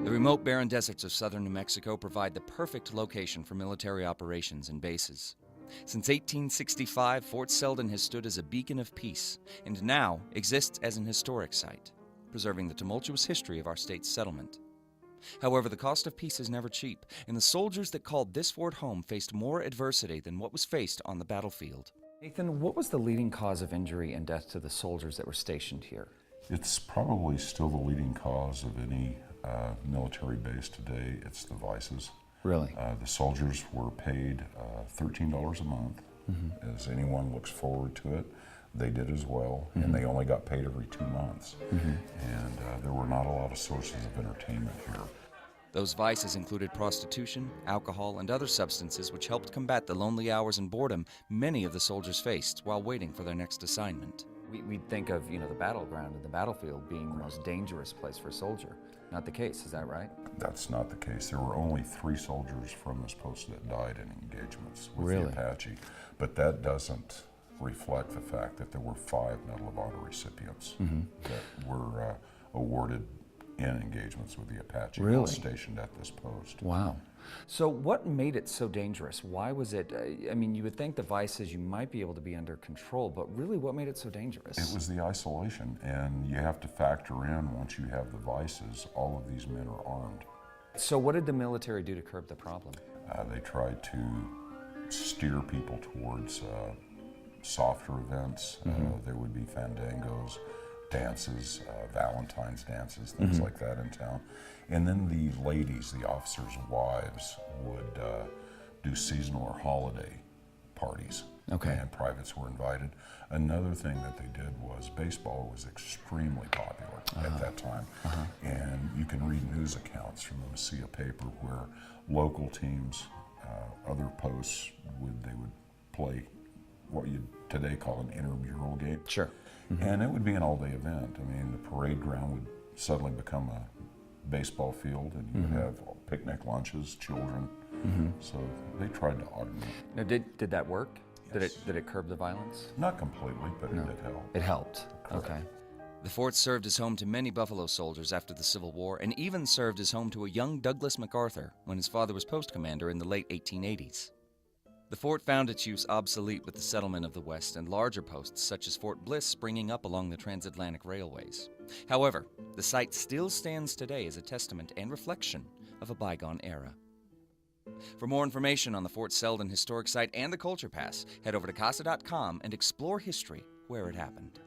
The remote barren deserts of southern New Mexico provide the perfect location for military operations and bases. Since 1865, Fort Selden has stood as a beacon of peace and now exists as an historic site, preserving the tumultuous history of our state's settlement. However, the cost of peace is never cheap, and the soldiers that called this fort home faced more adversity than what was faced on the battlefield. Nathan, what was the leading cause of injury and death to the soldiers that were stationed here? It's probably still the leading cause of any military base today. It's the vices. Really? The soldiers were paid $13 a month. As anyone looks forward to it, they did as well, and they only got paid every 2 months. And there were not a lot of sources of entertainment here. Those vices included prostitution, alcohol, and other substances which helped combat the lonely hours and boredom many of the soldiers faced while waiting for their next assignment. We'd think of, the battleground and the battlefield being the most dangerous place for a soldier. Not the case, is that right? That's not the case. There were only 3 soldiers from this post that died in engagements with Really? the Apache, but that doesn't reflect the fact that there were 5 Medal of Honor recipients that were awarded in engagements with the Apache Really? while stationed at this post. Wow. So what made it so dangerous? Why was it, you would think the vices you might be able to be under control, but really what made it so dangerous? It was the isolation, and you have to factor in, once you have the vices, all of these men are armed. So what did the military do to curb the problem? They tried to steer people towards softer events. There would be fandangos, dances, Valentine's dances, things like that in town. And then the ladies, the officers' wives, would do seasonal or holiday parties. Okay. And privates were invited. Another thing that they did was baseball was extremely popular at that time. And you can read news accounts from the Mesilla paper where local teams, other posts, would play what you'd today call an intramural game. Sure. And it would be an all-day event. I mean, the parade ground would suddenly become a baseball field, and you would have picnic lunches, children. So they tried to augment. Now, did that work? Yes. Did it curb the violence? Not completely, but it did help. It helped. Correct. Okay. The fort served as home to many Buffalo soldiers after the Civil War, and even served as home to a young Douglas MacArthur when his father was post commander in the late 1880s. The fort found its use obsolete with the settlement of the West and larger posts such as Fort Bliss springing up along the transatlantic railways. However, the site still stands today as a testament and reflection of a bygone era. For more information on the Fort Selden Historic Site and the Culture Pass, head over to casa.com and explore history where it happened.